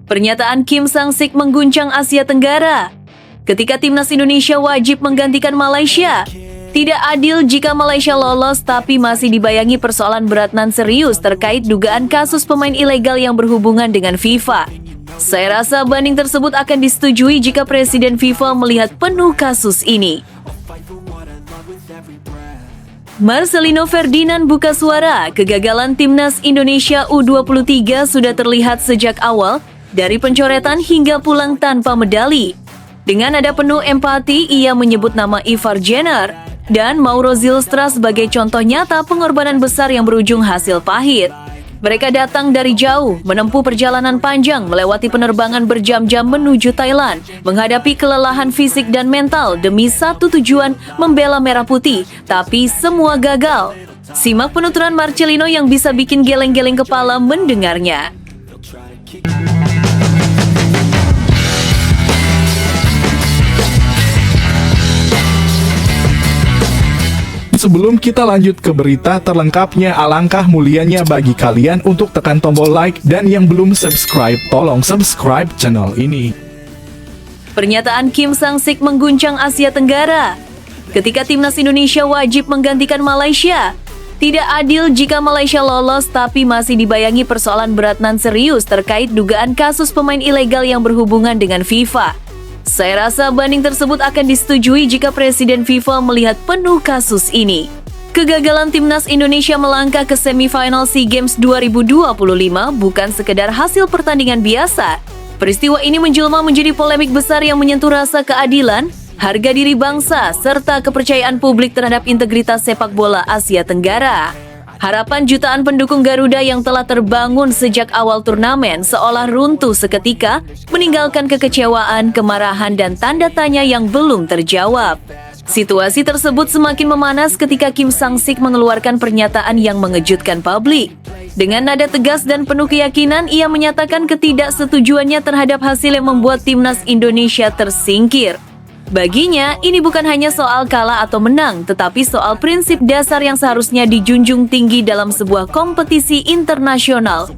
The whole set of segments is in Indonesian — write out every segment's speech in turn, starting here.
Pernyataan Kim Sang-sik mengguncang Asia Tenggara. Ketika timnas Indonesia wajib menggantikan Malaysia. Tidak adil jika Malaysia lolos tapi masih dibayangi persoalan berat nan serius terkait dugaan kasus pemain ilegal yang berhubungan dengan FIFA. Saya rasa banding tersebut akan disetujui jika Presiden FIFA melihat penuh kasus ini. Marcelino Ferdinand buka suara, kegagalan timnas Indonesia U23 sudah terlihat sejak awal, dari pencoretan hingga pulang tanpa medali. Dengan nada penuh empati, ia menyebut nama Ivar Jenner dan Mauro Zylstra sebagai contoh nyata pengorbanan besar yang berujung hasil pahit. Mereka datang dari jauh, menempuh perjalanan panjang, melewati penerbangan berjam-jam menuju Thailand, menghadapi kelelahan fisik dan mental demi satu tujuan, membela Merah Putih, tapi semua gagal. Simak penuturan Marcelino yang bisa bikin geleng-geleng kepala mendengarnya. Sebelum kita lanjut ke berita terlengkapnya, alangkah mulianya bagi kalian untuk tekan tombol like dan yang belum subscribe, tolong subscribe channel ini. Pernyataan Kim Sang-sik mengguncang Asia Tenggara. Ketika timnas Indonesia wajib menggantikan Malaysia. Tidak adil jika Malaysia lolos tapi masih dibayangi persoalan berat nan serius terkait dugaan kasus pemain ilegal yang berhubungan dengan FIFA. Saya rasa banding tersebut akan disetujui jika Presiden FIFA melihat penuh kasus ini. Kegagalan timnas Indonesia melangkah ke semifinal SEA Games 2025 bukan sekedar hasil pertandingan biasa. Peristiwa ini menjelma menjadi polemik besar yang menyentuh rasa keadilan, harga diri bangsa, serta kepercayaan publik terhadap integritas sepak bola Asia Tenggara. Harapan jutaan pendukung Garuda yang telah terbangun sejak awal turnamen seolah runtuh seketika, meninggalkan kekecewaan, kemarahan, dan tanda tanya yang belum terjawab. Situasi tersebut semakin memanas ketika Kim Sang-sik mengeluarkan pernyataan yang mengejutkan publik. Dengan nada tegas dan penuh keyakinan, ia menyatakan ketidaksetujuannya terhadap hasil yang membuat timnas Indonesia tersingkir. Baginya, ini bukan hanya soal kalah atau menang, tetapi soal prinsip dasar yang seharusnya dijunjung tinggi dalam sebuah kompetisi internasional,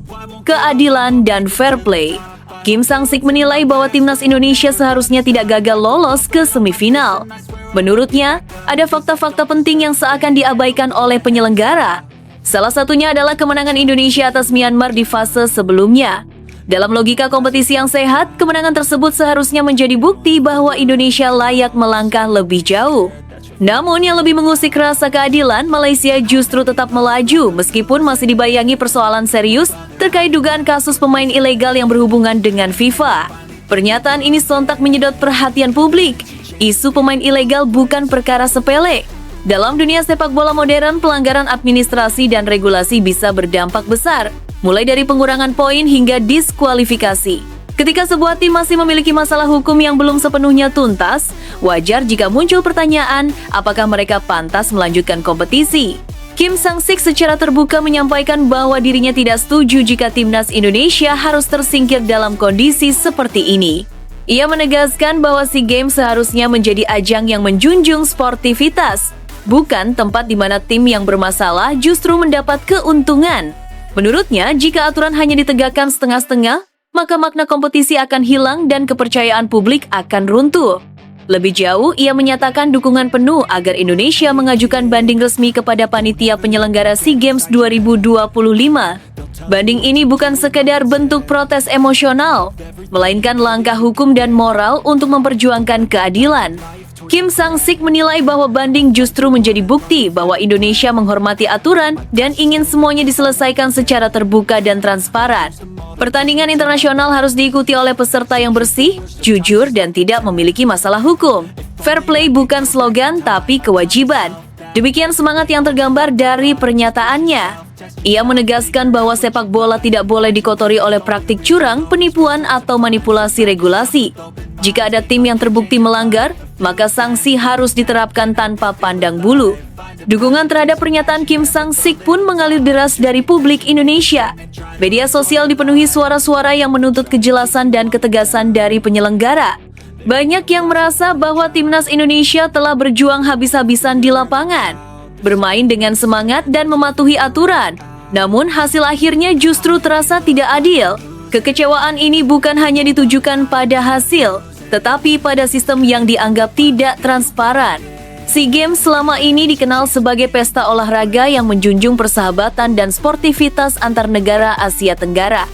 keadilan dan fair play. Kim Sang-sik menilai bahwa timnas Indonesia seharusnya tidak gagal lolos ke semifinal. Menurutnya, ada fakta-fakta penting yang seakan diabaikan oleh penyelenggara. Salah satunya adalah kemenangan Indonesia atas Myanmar di fase sebelumnya. Dalam logika kompetisi yang sehat, kemenangan tersebut seharusnya menjadi bukti bahwa Indonesia layak melangkah lebih jauh. Namun yang lebih mengusik rasa keadilan, Malaysia justru tetap melaju meskipun masih dibayangi persoalan serius terkait dugaan kasus pemain ilegal yang berhubungan dengan FIFA. Pernyataan ini sontak menyedot perhatian publik. Isu pemain ilegal bukan perkara sepele. Dalam dunia sepak bola modern, pelanggaran administrasi dan regulasi bisa berdampak besar, mulai dari pengurangan poin hingga diskualifikasi. Ketika sebuah tim masih memiliki masalah hukum yang belum sepenuhnya tuntas, wajar jika muncul pertanyaan apakah mereka pantas melanjutkan kompetisi. Kim Sang-sik secara terbuka menyampaikan bahwa dirinya tidak setuju jika timnas Indonesia harus tersingkir dalam kondisi seperti ini. Ia menegaskan bahwa SEA Games seharusnya menjadi ajang yang menjunjung sportivitas, bukan tempat di mana tim yang bermasalah justru mendapat keuntungan. Menurutnya, jika aturan hanya ditegakkan setengah-setengah, maka makna kompetisi akan hilang dan kepercayaan publik akan runtuh. Lebih jauh, ia menyatakan dukungan penuh agar Indonesia mengajukan banding resmi kepada panitia penyelenggara SEA Games 2025. Banding ini bukan sekadar bentuk protes emosional, melainkan langkah hukum dan moral untuk memperjuangkan keadilan. Kim Sang-sik menilai bahwa banding justru menjadi bukti bahwa Indonesia menghormati aturan dan ingin semuanya diselesaikan secara terbuka dan transparan. Pertandingan internasional harus diikuti oleh peserta yang bersih, jujur, dan tidak memiliki masalah hukum. Fair play bukan slogan, tapi kewajiban. Demikian semangat yang tergambar dari pernyataannya. Ia menegaskan bahwa sepak bola tidak boleh dikotori oleh praktik curang, penipuan, atau manipulasi regulasi. Jika ada tim yang terbukti melanggar, maka sanksi harus diterapkan tanpa pandang bulu. Dukungan terhadap pernyataan Kim Sang-sik pun mengalir deras dari publik Indonesia. Media sosial dipenuhi suara-suara yang menuntut kejelasan dan ketegasan dari penyelenggara. Banyak yang merasa bahwa timnas Indonesia telah berjuang habis-habisan di lapangan, bermain dengan semangat dan mematuhi aturan. Namun hasil akhirnya justru terasa tidak adil. Kekecewaan ini bukan hanya ditujukan pada hasil, tetapi pada sistem yang dianggap tidak transparan. SEA Games selama ini dikenal sebagai pesta olahraga yang menjunjung persahabatan dan sportivitas antar negara Asia Tenggara.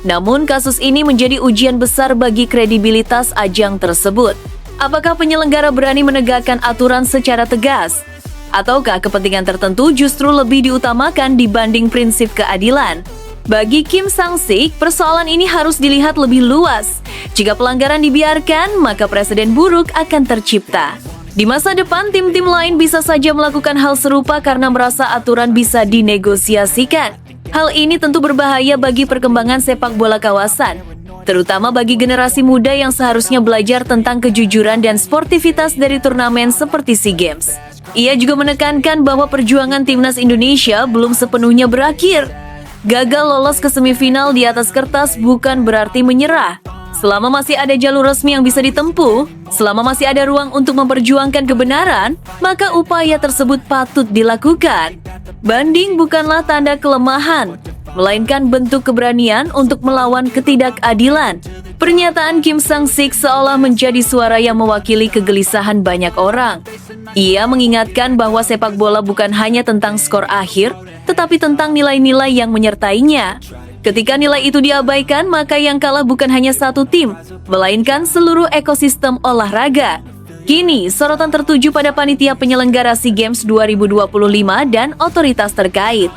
Namun kasus ini menjadi ujian besar bagi kredibilitas ajang tersebut. Apakah penyelenggara berani menegakkan aturan secara tegas? Ataukah kepentingan tertentu justru lebih diutamakan dibanding prinsip keadilan? Bagi Kim Sang-sik, persoalan ini harus dilihat lebih luas. Jika pelanggaran dibiarkan, maka presiden buruk akan tercipta. Di masa depan, tim-tim lain bisa saja melakukan hal serupa karena merasa aturan bisa dinegosiasikan. Hal ini tentu berbahaya bagi perkembangan sepak bola kawasan, terutama bagi generasi muda yang seharusnya belajar tentang kejujuran dan sportivitas dari turnamen seperti SEA Games. Ia juga menekankan bahwa perjuangan timnas Indonesia belum sepenuhnya berakhir. Gagal lolos ke semifinal di atas kertas bukan berarti menyerah. Selama masih ada jalur resmi yang bisa ditempuh, selama masih ada ruang untuk memperjuangkan kebenaran, maka upaya tersebut patut dilakukan. Banding bukanlah tanda kelemahan, melainkan bentuk keberanian untuk melawan ketidakadilan. Pernyataan Kim Sang-sik seolah menjadi suara yang mewakili kegelisahan banyak orang. Ia mengingatkan bahwa sepak bola bukan hanya tentang skor akhir, tetapi tentang nilai-nilai yang menyertainya. Ketika nilai itu diabaikan, maka yang kalah bukan hanya satu tim, melainkan seluruh ekosistem olahraga. Kini, sorotan tertuju pada panitia penyelenggara SEA Games 2025 dan otoritas terkait.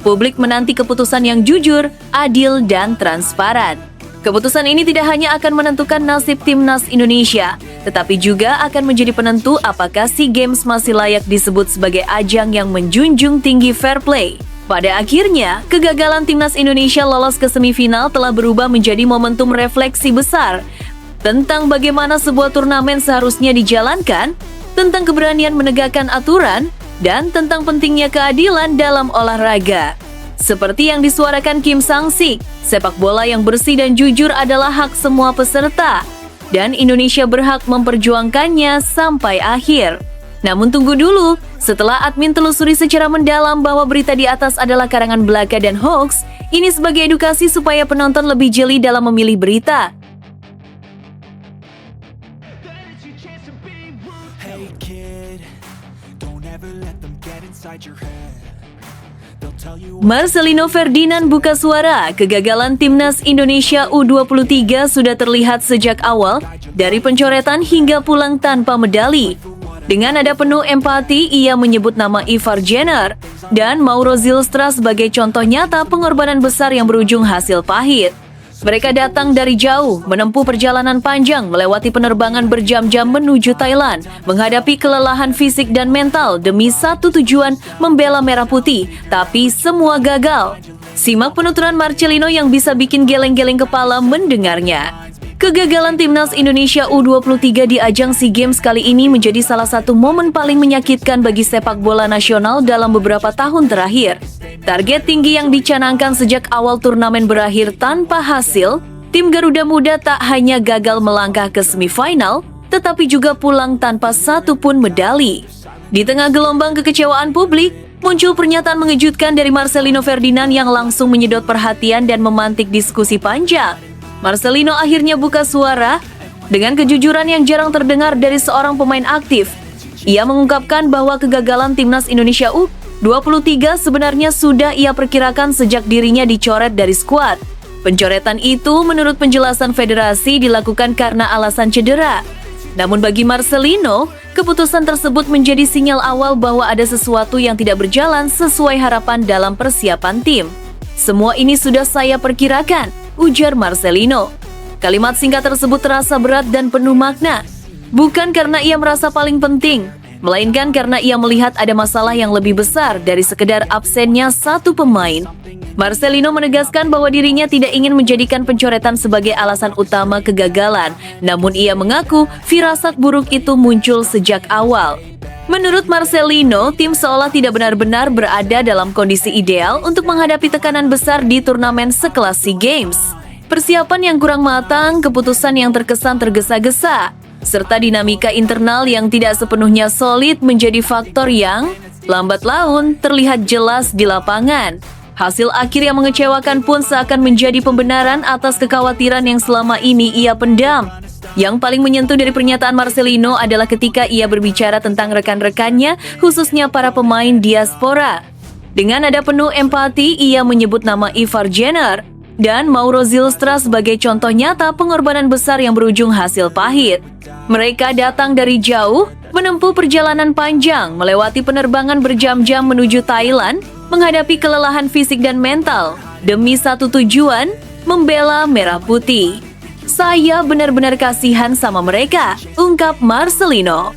Publik menanti keputusan yang jujur, adil, dan transparan. Keputusan ini tidak hanya akan menentukan nasib timnas Indonesia, tetapi juga akan menjadi penentu apakah SEA Games masih layak disebut sebagai ajang yang menjunjung tinggi fair play. Pada akhirnya, kegagalan timnas Indonesia lolos ke semifinal telah berubah menjadi momentum refleksi besar tentang bagaimana sebuah turnamen seharusnya dijalankan, tentang keberanian menegakkan aturan, dan tentang pentingnya keadilan dalam olahraga. Seperti yang disuarakan Kim Sang-sik, sepak bola yang bersih dan jujur adalah hak semua peserta, dan Indonesia berhak memperjuangkannya sampai akhir. Namun tunggu dulu, setelah admin telusuri secara mendalam bahwa berita di atas adalah karangan belaka dan hoax, ini sebagai edukasi supaya penonton lebih jeli dalam memilih berita. Hey kid, don't ever let them get inside your head. They'll tell you Marcelino Ferdinand buka suara, kegagalan timnas Indonesia U23 sudah terlihat sejak awal, dari pencoretan hingga pulang tanpa medali. Dengan nada penuh empati, ia menyebut nama Ivar Jenner dan Mauro Zylstra sebagai contoh nyata pengorbanan besar yang berujung hasil pahit. Mereka datang dari jauh, menempuh perjalanan panjang, melewati penerbangan berjam-jam menuju Thailand, menghadapi kelelahan fisik dan mental demi satu tujuan, membela Merah Putih, tapi semua gagal. Simak penuturan Marcelino yang bisa bikin geleng-geleng kepala mendengarnya. Kegagalan timnas Indonesia U23 di ajang SEA Games kali ini menjadi salah satu momen paling menyakitkan bagi sepak bola nasional dalam beberapa tahun terakhir. Target tinggi yang dicanangkan sejak awal turnamen berakhir tanpa hasil, tim Garuda Muda tak hanya gagal melangkah ke semifinal, tetapi juga pulang tanpa satu pun medali. Di tengah gelombang kekecewaan publik, muncul pernyataan mengejutkan dari Marcelino Ferdinand yang langsung menyedot perhatian dan memantik diskusi panjang. Marcelino akhirnya buka suara dengan kejujuran yang jarang terdengar dari seorang pemain aktif. Ia mengungkapkan bahwa kegagalan timnas Indonesia U23 sebenarnya sudah ia perkirakan sejak dirinya dicoret dari skuad. Pencoretan itu menurut penjelasan federasi dilakukan karena alasan cedera. Namun bagi Marcelino, keputusan tersebut menjadi sinyal awal bahwa ada sesuatu yang tidak berjalan sesuai harapan dalam persiapan tim. Semua ini sudah saya perkirakan, ujar Marcelino. Kalimat singkat tersebut terasa berat dan penuh makna. Bukan karena ia merasa paling penting, melainkan karena ia melihat ada masalah yang lebih besar dari sekedar absennya satu pemain. Marcelino menegaskan bahwa dirinya tidak ingin menjadikan pencoretan sebagai alasan utama kegagalan, namun ia mengaku firasat buruk itu muncul sejak awal. Menurut Marcelino, tim seolah tidak benar-benar berada dalam kondisi ideal untuk menghadapi tekanan besar di turnamen sekelas SEA Games. Persiapan yang kurang matang, keputusan yang terkesan tergesa-gesa, serta dinamika internal yang tidak sepenuhnya solid menjadi faktor yang lambat laun terlihat jelas di lapangan. Hasil akhir yang mengecewakan pun seakan menjadi pembenaran atas kekhawatiran yang selama ini ia pendam. Yang paling menyentuh dari pernyataan Marcelino adalah ketika ia berbicara tentang rekan-rekannya, khususnya para pemain diaspora. Dengan nada penuh empati, ia menyebut nama Ivar Jenner dan Mauro Zylstra sebagai contoh nyata pengorbanan besar yang berujung hasil pahit. Mereka datang dari jauh, menempuh perjalanan panjang, melewati penerbangan berjam-jam menuju Thailand, menghadapi kelelahan fisik dan mental, demi satu tujuan, membela Merah Putih. Saya benar-benar kasihan sama mereka, ungkap Marcelino.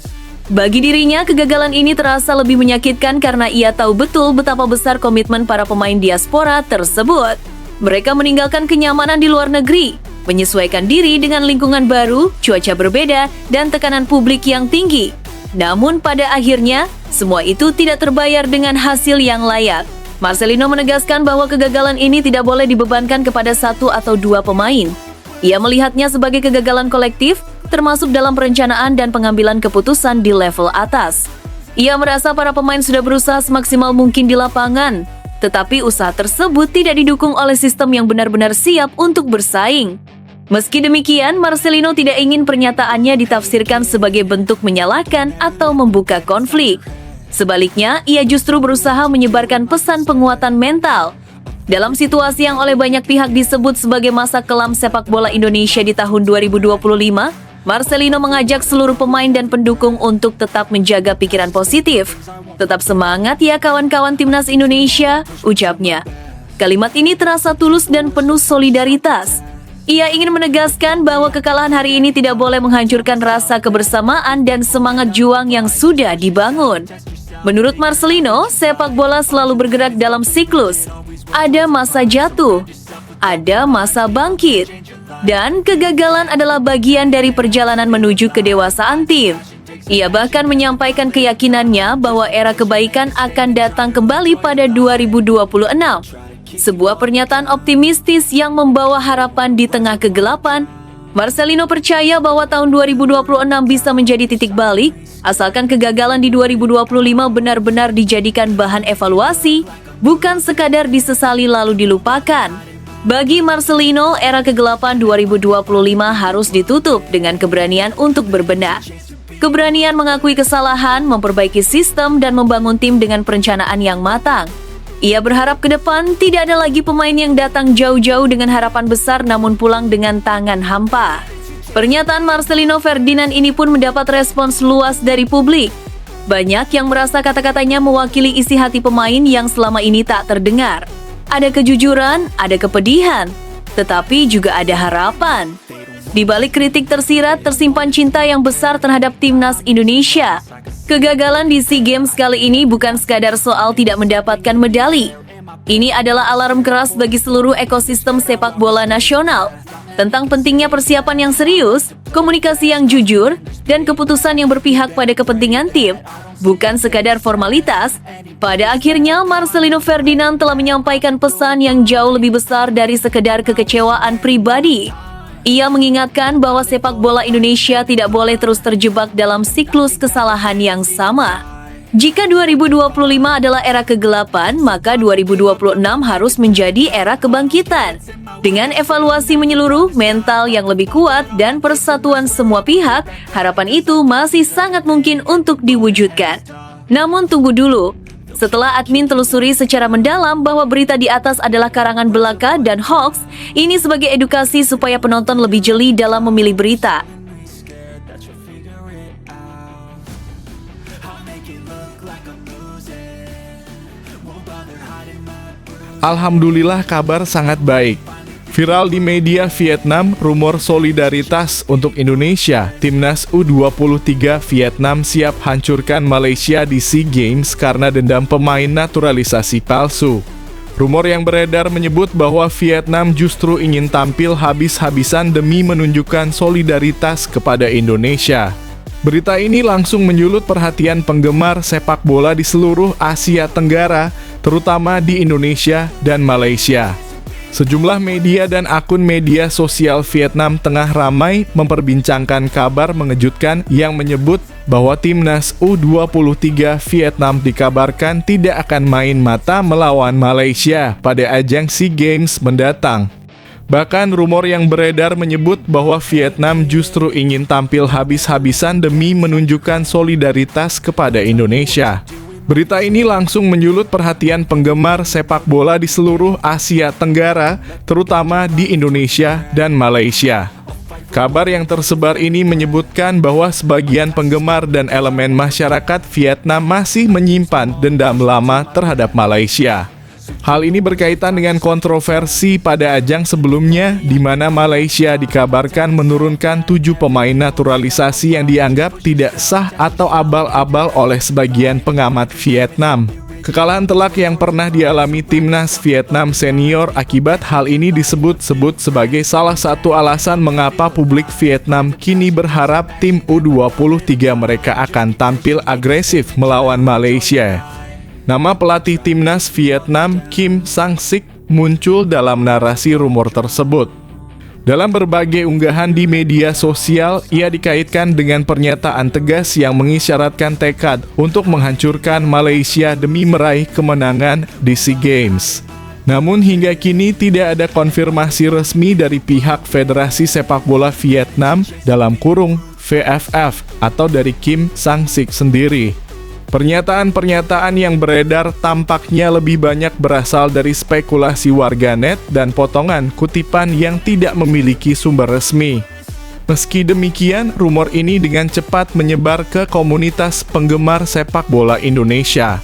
Bagi dirinya, kegagalan ini terasa lebih menyakitkan karena ia tahu betul betapa besar komitmen para pemain diaspora tersebut. Mereka meninggalkan kenyamanan di luar negeri, menyesuaikan diri dengan lingkungan baru, cuaca berbeda, dan tekanan publik yang tinggi. Namun pada akhirnya, semua itu tidak terbayar dengan hasil yang layak. Marcelino menegaskan bahwa kegagalan ini tidak boleh dibebankan kepada satu atau dua pemain. Ia melihatnya sebagai kegagalan kolektif, termasuk dalam perencanaan dan pengambilan keputusan di level atas. Ia merasa para pemain sudah berusaha semaksimal mungkin di lapangan, tetapi usaha tersebut tidak didukung oleh sistem yang benar-benar siap untuk bersaing. Meski demikian, Marcelino tidak ingin pernyataannya ditafsirkan sebagai bentuk menyalahkan atau membuka konflik. Sebaliknya, ia justru berusaha menyebarkan pesan penguatan mental. Dalam situasi yang oleh banyak pihak disebut sebagai masa kelam sepak bola Indonesia di tahun 2025, Marcelino mengajak seluruh pemain dan pendukung untuk tetap menjaga pikiran positif. Tetap semangat ya kawan-kawan timnas Indonesia, ucapnya. Kalimat ini terasa tulus dan penuh solidaritas. Ia ingin menegaskan bahwa kekalahan hari ini tidak boleh menghancurkan rasa kebersamaan dan semangat juang yang sudah dibangun. Menurut Marcelino, sepak bola selalu bergerak dalam siklus. Ada masa jatuh, ada masa bangkit, dan kegagalan adalah bagian dari perjalanan menuju kedewasaan tim. Ia bahkan menyampaikan keyakinannya bahwa era kebaikan akan datang kembali pada 2026. Sebuah pernyataan optimistis yang membawa harapan di tengah kegelapan. Marcelino percaya bahwa tahun 2026 bisa menjadi titik balik, asalkan kegagalan di 2025 benar-benar dijadikan bahan evaluasi, bukan sekadar disesali lalu dilupakan. Bagi Marcelino, era kegelapan 2025 harus ditutup dengan keberanian untuk berbenah. Keberanian mengakui kesalahan, memperbaiki sistem, dan membangun tim dengan perencanaan yang matang. Ia berharap ke depan tidak ada lagi pemain yang datang jauh-jauh dengan harapan besar namun pulang dengan tangan hampa. Pernyataan Marcelino Ferdinand ini pun mendapat respons luas dari publik. Banyak yang merasa kata-katanya mewakili isi hati pemain yang selama ini tak terdengar. Ada kejujuran, ada kepedihan, tetapi juga ada harapan. Di balik kritik tersirat, tersimpan cinta yang besar terhadap timnas Indonesia. Kegagalan di SEA Games kali ini bukan sekadar soal tidak mendapatkan medali. Ini adalah alarm keras bagi seluruh ekosistem sepak bola nasional tentang pentingnya persiapan yang serius, komunikasi yang jujur, dan keputusan yang berpihak pada kepentingan tim, bukan sekadar formalitas. Pada akhirnya, Marcelino Ferdinand telah menyampaikan pesan yang jauh lebih besar dari sekedar kekecewaan pribadi. Ia mengingatkan bahwa sepak bola Indonesia tidak boleh terus terjebak dalam siklus kesalahan yang sama. Jika 2025 adalah era kegelapan, maka 2026 harus menjadi era kebangkitan. Dengan evaluasi menyeluruh, mental yang lebih kuat, dan persatuan semua pihak, harapan itu masih sangat mungkin untuk diwujudkan. Namun tunggu dulu. Setelah admin telusuri secara mendalam bahwa berita di atas adalah karangan belaka dan hoax, ini sebagai edukasi supaya penonton lebih jeli dalam memilih berita. Alhamdulillah kabar sangat baik. Viral di media Vietnam, rumor solidaritas untuk Indonesia. Timnas U23 Vietnam siap hancurkan Malaysia di SEA Games karena dendam pemain naturalisasi palsu. Rumor yang beredar menyebut bahwa Vietnam justru ingin tampil habis-habisan demi menunjukkan solidaritas kepada Indonesia. Berita ini langsung menyulut perhatian penggemar sepak bola di seluruh Asia Tenggara, terutama di Indonesia dan Malaysia. Sejumlah media dan akun media sosial Vietnam tengah ramai memperbincangkan kabar mengejutkan yang menyebut bahwa timnas U23 Vietnam dikabarkan tidak akan main mata melawan Malaysia pada ajang SEA Games mendatang. Bahkan rumor yang beredar menyebut bahwa Vietnam justru ingin tampil habis-habisan demi menunjukkan solidaritas kepada Indonesia. Berita ini langsung menyulut perhatian penggemar sepak bola di seluruh Asia Tenggara, terutama di Indonesia dan Malaysia. Kabar yang tersebar ini menyebutkan bahwa sebagian penggemar dan elemen masyarakat Vietnam masih menyimpan dendam lama terhadap Malaysia. Hal ini berkaitan dengan kontroversi pada ajang sebelumnya di mana Malaysia dikabarkan menurunkan 7 pemain naturalisasi yang dianggap tidak sah atau abal-abal oleh sebagian pengamat Vietnam. Kekalahan telak yang pernah dialami timnas Vietnam senior akibat hal ini disebut-sebut sebagai salah satu alasan mengapa publik Vietnam kini berharap tim U23 mereka akan tampil agresif melawan Malaysia. Nama pelatih timnas Vietnam Kim Sang-sik muncul dalam narasi rumor tersebut. Dalam berbagai unggahan di media sosial, ia dikaitkan dengan pernyataan tegas yang mengisyaratkan tekad untuk menghancurkan Malaysia demi meraih kemenangan di SEA Games. Namun hingga kini tidak ada konfirmasi resmi dari pihak Federasi Sepak Bola Vietnam (VFF) atau dari Kim Sang-sik sendiri. Pernyataan-pernyataan yang beredar tampaknya lebih banyak berasal dari spekulasi warganet dan potongan kutipan yang tidak memiliki sumber resmi. Meski demikian, rumor ini dengan cepat menyebar ke komunitas penggemar sepak bola Indonesia.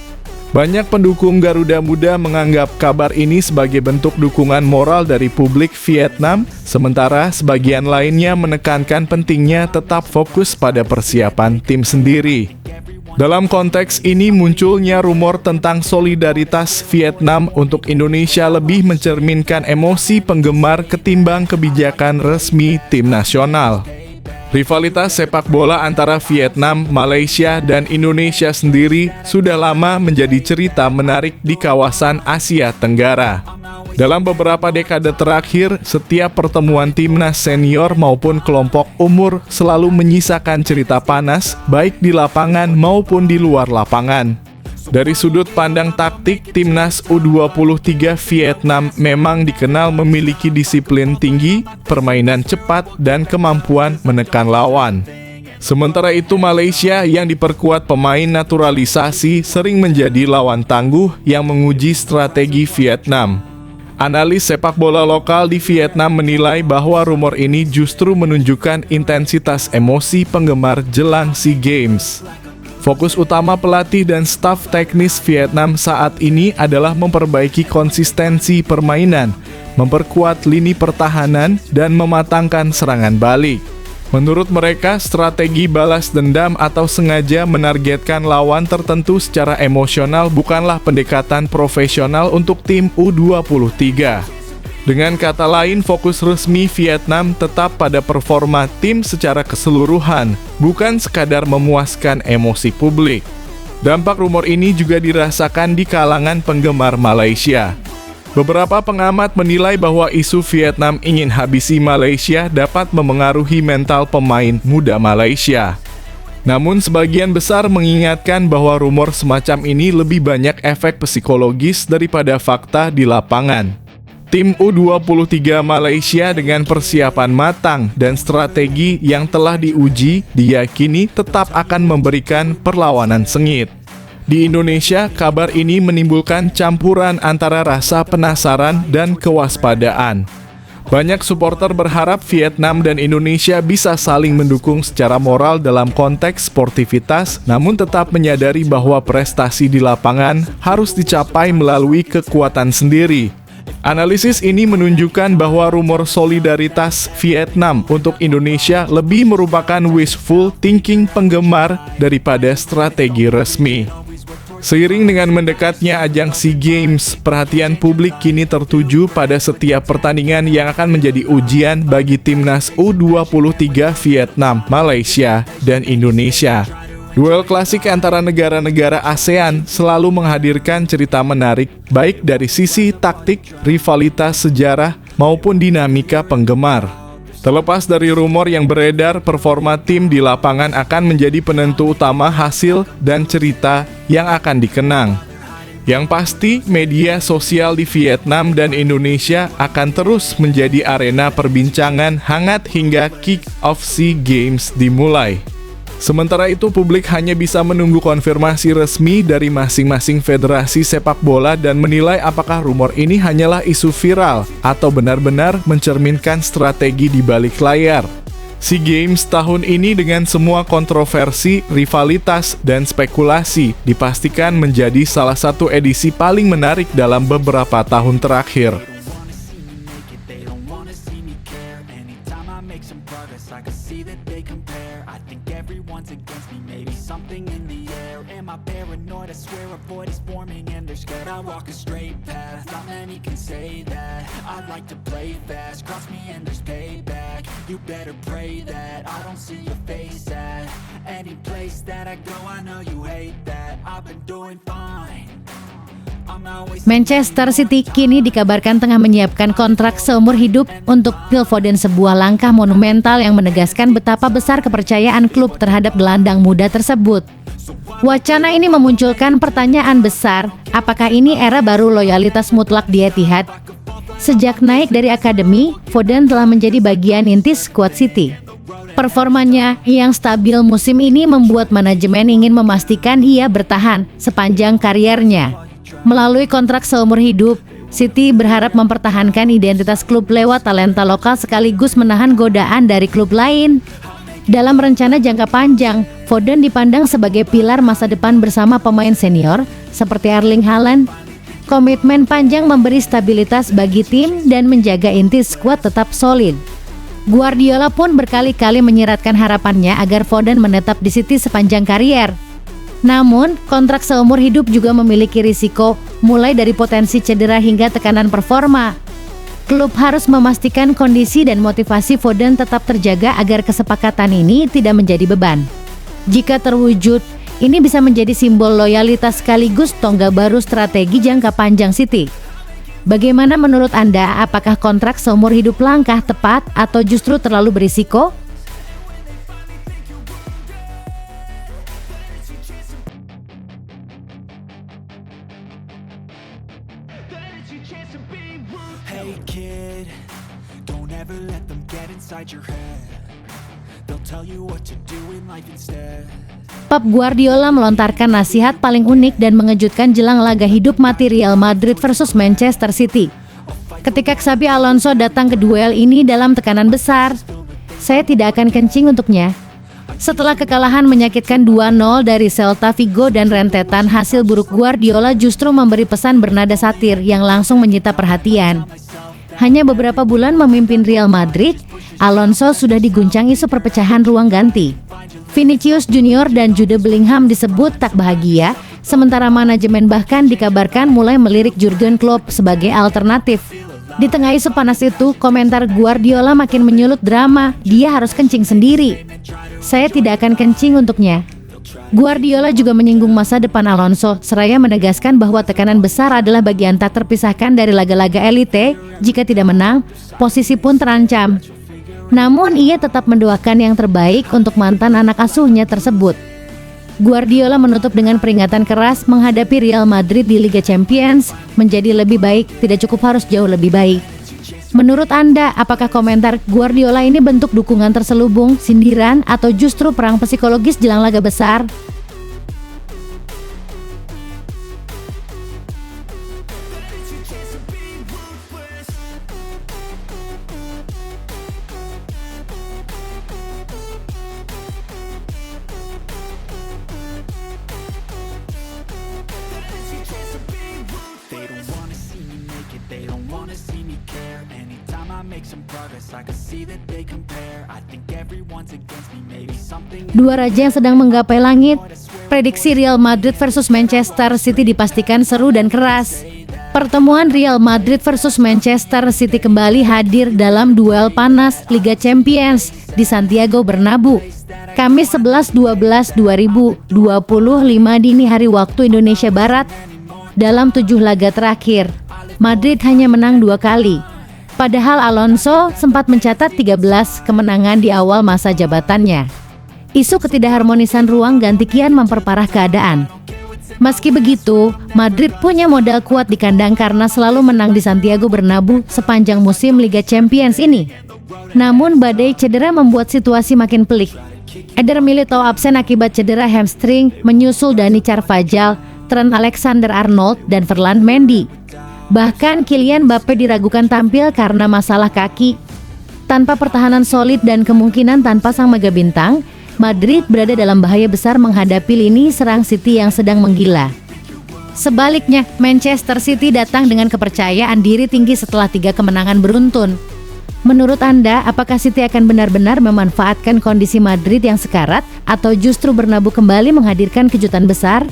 Banyak pendukung Garuda Muda menganggap kabar ini sebagai bentuk dukungan moral dari publik Vietnam, sementara sebagian lainnya menekankan pentingnya tetap fokus pada persiapan tim sendiri. Dalam konteks ini munculnya rumor tentang solidaritas Vietnam untuk Indonesia lebih mencerminkan emosi penggemar ketimbang kebijakan resmi tim nasional. Rivalitas sepak bola antara Vietnam, Malaysia, dan Indonesia sendiri sudah lama menjadi cerita menarik di kawasan Asia Tenggara. Dalam beberapa dekade terakhir, setiap pertemuan timnas senior maupun kelompok umur selalu menyisakan cerita panas, baik di lapangan maupun di luar lapangan. Dari sudut pandang taktik, timnas U23 Vietnam memang dikenal memiliki disiplin tinggi, permainan cepat, dan kemampuan menekan lawan. Sementara itu Malaysia yang diperkuat pemain naturalisasi sering menjadi lawan tangguh yang menguji strategi Vietnam. Analis sepak bola lokal di Vietnam menilai bahwa rumor ini justru menunjukkan intensitas emosi penggemar jelang SEA Games. Fokus utama pelatih dan staf teknis Vietnam saat ini adalah memperbaiki konsistensi permainan, memperkuat lini pertahanan, dan mematangkan serangan balik. Menurut mereka, strategi balas dendam atau sengaja menargetkan lawan tertentu secara emosional bukanlah pendekatan profesional untuk tim U23. Dengan kata lain, fokus resmi Vietnam tetap pada performa tim secara keseluruhan, bukan sekadar memuaskan emosi publik. Dampak rumor ini juga dirasakan di kalangan penggemar Malaysia. Beberapa pengamat menilai bahwa isu Vietnam ingin habisi Malaysia dapat memengaruhi mental pemain muda Malaysia. Namun sebagian besar mengingatkan bahwa rumor semacam ini lebih banyak efek psikologis daripada fakta di lapangan. Tim U23 Malaysia dengan persiapan matang dan strategi yang telah diuji diyakini tetap akan memberikan perlawanan sengit. Di Indonesia, kabar ini menimbulkan campuran antara rasa penasaran dan kewaspadaan. Banyak supporter berharap Vietnam dan Indonesia bisa saling mendukung secara moral dalam konteks sportivitas, namun tetap menyadari bahwa prestasi di lapangan harus dicapai melalui kekuatan sendiri. Analisis ini menunjukkan bahwa rumor solidaritas Vietnam untuk Indonesia lebih merupakan wishful thinking penggemar daripada strategi resmi. Seiring dengan mendekatnya ajang SEA Games, perhatian publik kini tertuju pada setiap pertandingan yang akan menjadi ujian bagi timnas U23 Vietnam, Malaysia, dan Indonesia. Duel klasik antara negara-negara ASEAN selalu menghadirkan cerita menarik, baik dari sisi taktik, rivalitas sejarah, maupun dinamika penggemar. Terlepas dari rumor yang beredar, performa tim di lapangan akan menjadi penentu utama hasil dan cerita yang akan dikenang. Yang pasti, media sosial di Vietnam dan Indonesia akan terus menjadi arena perbincangan hangat hingga kick-off SEA Games dimulai. Sementara itu, publik hanya bisa menunggu konfirmasi resmi dari masing-masing federasi sepak bola dan menilai apakah rumor ini hanyalah isu viral atau benar-benar mencerminkan strategi di balik layar. SEA Games tahun ini dengan semua kontroversi, rivalitas, dan spekulasi dipastikan menjadi salah satu edisi paling menarik dalam beberapa tahun terakhir. You better pray that I don't see your face at any place that I go. I know you hate that. I've been doing fine. Manchester City kini dikabarkan tengah menyiapkan kontrak seumur hidup untuk Phil Foden, sebuah langkah monumental yang menegaskan betapa besar kepercayaan klub terhadap gelandang muda tersebut. Wacana ini memunculkan pertanyaan besar, apakah ini era baru loyalitas mutlak di Etihad? Sejak naik dari akademi, Foden telah menjadi bagian inti skuad City. Performanya yang stabil musim ini membuat manajemen ingin memastikan ia bertahan sepanjang kariernya. Melalui kontrak seumur hidup, City berharap mempertahankan identitas klub lewat talenta lokal sekaligus menahan godaan dari klub lain. Dalam rencana jangka panjang, Foden dipandang sebagai pilar masa depan bersama pemain senior seperti Erling Haaland. Komitmen panjang memberi stabilitas bagi tim dan menjaga inti skuad tetap solid. Guardiola pun berkali-kali menyiratkan harapannya agar Foden menetap di City sepanjang karier. Namun, kontrak seumur hidup juga memiliki risiko, mulai dari potensi cedera hingga tekanan performa. Klub harus memastikan kondisi dan motivasi Foden tetap terjaga agar kesepakatan ini tidak menjadi beban. Jika terwujud, ini bisa menjadi simbol loyalitas sekaligus tonggak baru strategi jangka panjang City. Bagaimana menurut Anda, apakah kontrak seumur hidup langkah tepat atau justru terlalu berisiko? Hey kid, don't ever let them get inside your head. They'll tell you what to do in life instead. Pep Guardiola melontarkan nasihat paling unik dan mengejutkan jelang laga hidup mati Real Madrid versus Manchester City. Ketika Xabi Alonso datang ke duel ini dalam tekanan besar, saya tidak akan kencing untuknya. Setelah kekalahan menyakitkan 2-0 dari Celta Vigo dan rentetan hasil buruk, Guardiola justru memberi pesan bernada satir yang langsung menyita perhatian. Hanya beberapa bulan memimpin Real Madrid, Alonso sudah diguncang isu perpecahan ruang ganti. Vinicius Junior dan Jude Bellingham disebut tak bahagia, sementara manajemen bahkan dikabarkan mulai melirik Jurgen Klopp sebagai alternatif. Di tengah isu panas itu, komentar Guardiola makin menyulut drama, dia harus kencing sendiri. Saya tidak akan kencing untuknya. Guardiola juga menyinggung masa depan Alonso, seraya menegaskan bahwa tekanan besar adalah bagian tak terpisahkan dari laga-laga elite. Jika tidak menang, posisi pun terancam. Namun ia tetap mendoakan yang terbaik untuk mantan anak asuhnya tersebut. Guardiola menutup dengan peringatan keras menghadapi Real Madrid di Liga Champions. Menjadi lebih baik, tidak cukup harus jauh lebih baik. Menurut Anda, apakah komentar Guardiola ini bentuk dukungan terselubung, sindiran, atau justru perang psikologis jelang laga besar? Dua raja yang sedang menggapai langit. Prediksi Real Madrid versus Manchester City dipastikan seru dan keras. Pertemuan Real Madrid versus Manchester City kembali hadir dalam duel panas Liga Champions di Santiago Bernabeu. Kamis 11/12/2025 dini hari waktu Indonesia Barat. Dalam 7 laga terakhir, Madrid hanya menang 2 kali. Padahal Alonso sempat mencatat 13 kemenangan di awal masa jabatannya. Isu ketidakharmonisan ruang ganti kian memperparah keadaan. Meski begitu, Madrid punya modal kuat di kandang karena selalu menang di Santiago Bernabeu sepanjang musim Liga Champions ini. Namun badai cedera membuat situasi makin pelik. Eder Militao absen akibat cedera hamstring, menyusul Dani Carvajal, Trent Alexander-Arnold, dan Ferland Mendy. Bahkan Kylian Mbappe diragukan tampil karena masalah kaki. Tanpa pertahanan solid dan kemungkinan tanpa sang mega bintang, Madrid berada dalam bahaya besar menghadapi lini serang City yang sedang menggila. Sebaliknya, Manchester City datang dengan kepercayaan diri tinggi setelah 3 kemenangan beruntun. Menurut Anda, apakah City akan benar-benar memanfaatkan kondisi Madrid yang sekarat atau justru Bernabeu kembali menghadirkan kejutan besar?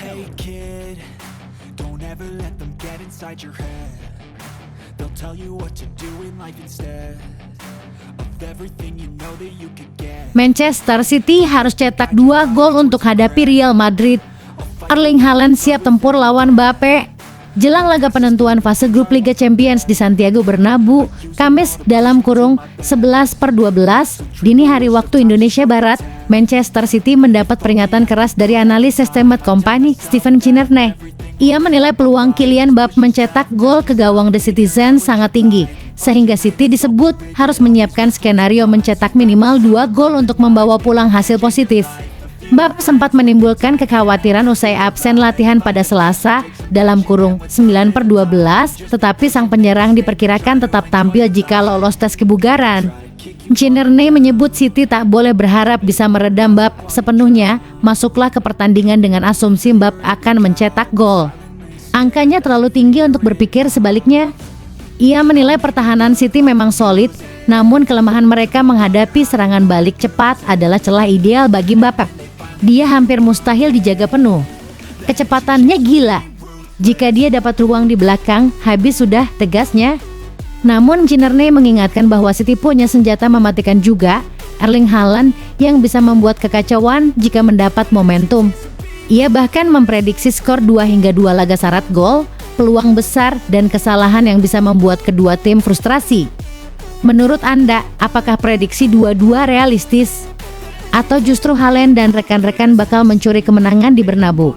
Hey kid, don't ever let them get inside your head. They'll tell you what to do in life instead of everything you know that you could get. Manchester City harus cetak 2 gol untuk hadapi Real Madrid. Erling Haaland siap tempur lawan Mbappe. Jelang laga penentuan fase grup Liga Champions di Santiago Bernabeu, Kamis (11/12) dini hari waktu Indonesia Barat, Manchester City mendapat peringatan keras dari analis Sistem Company Steven Cinerne. Ia menilai peluang Kylian Mbappe mencetak gol ke gawang The Citizen sangat tinggi, sehingga City disebut harus menyiapkan skenario mencetak minimal 2 gol untuk membawa pulang hasil positif. Mbappe sempat menimbulkan kekhawatiran usai absen latihan pada Selasa (9/12), tetapi sang penyerang diperkirakan tetap tampil jika lolos tes kebugaran. Cinerne menyebut City tak boleh berharap bisa meredam Mbappe sepenuhnya, masuklah ke pertandingan dengan asumsi Mbappe akan mencetak gol. Angkanya terlalu tinggi untuk berpikir sebaliknya. Ia menilai pertahanan City memang solid, namun kelemahan mereka menghadapi serangan balik cepat adalah celah ideal bagi Mbappe. Dia hampir mustahil dijaga penuh. Kecepatannya gila. Jika dia dapat ruang di belakang, habis sudah, tegasnya. Namun Cinerne mengingatkan bahwa City punya senjata mematikan juga, Erling Haaland, yang bisa membuat kekacauan jika mendapat momentum. Ia bahkan memprediksi skor 2-2 laga syarat gol, peluang besar, dan kesalahan yang bisa membuat kedua tim frustrasi. Menurut Anda, apakah prediksi 2-2 realistis? Atau justru Haaland dan rekan-rekan bakal mencuri kemenangan di Bernabeu?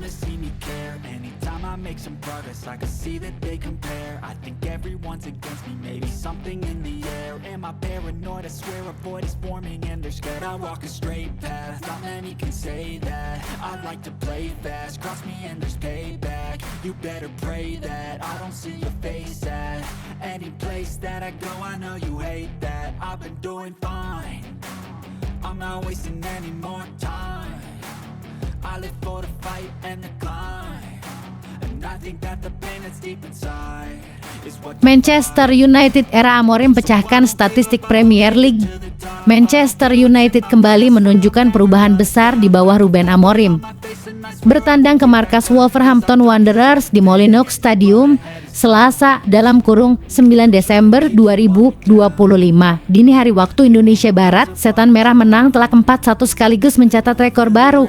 I'm not wasting any more time. I live for the fight and the climb. And I think that the pain that's deep inside is what Manchester United era Amorim pecahkan statistik Premier League. Manchester United kembali menunjukkan perubahan besar di bawah Ruben Amorim. Bertandang ke markas Wolverhampton Wanderers di Molineux Stadium, Selasa (9 Desember 2025 dini hari waktu Indonesia Barat, Setan Merah menang telak 4-1 sekaligus mencatat rekor baru.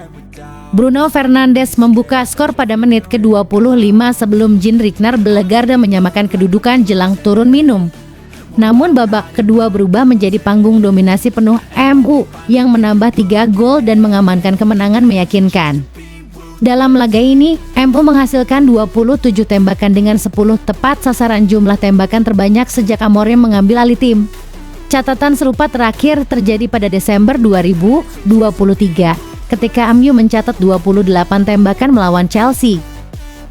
Bruno Fernandes membuka skor pada menit ke-25 sebelum Jean Rickner Bellegarde menyamakan kedudukan jelang turun minum. Namun babak kedua berubah menjadi panggung dominasi penuh MU yang menambah 3 gol dan mengamankan kemenangan meyakinkan. Dalam laga ini, MU menghasilkan 27 tembakan dengan 10 tepat sasaran, jumlah tembakan terbanyak sejak Amorim mengambil alih tim. Catatan serupa terakhir terjadi pada Desember 2023, ketika MU mencatat 28 tembakan melawan Chelsea.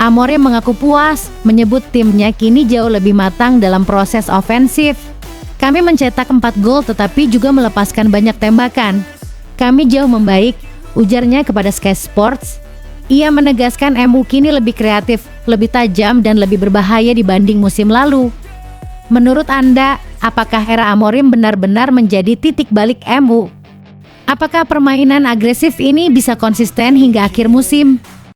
Amorim mengaku puas, menyebut timnya kini jauh lebih matang dalam proses ofensif. Kami mencetak 4 gol tetapi juga melepaskan banyak tembakan. Kami jauh membaik, ujarnya kepada Sky Sports. Ia menegaskan MU kini lebih kreatif, lebih tajam dan lebih berbahaya dibanding musim lalu. Menurut Anda, apakah era Amorim benar-benar menjadi titik balik MU? Apakah permainan agresif ini bisa konsisten hingga akhir musim?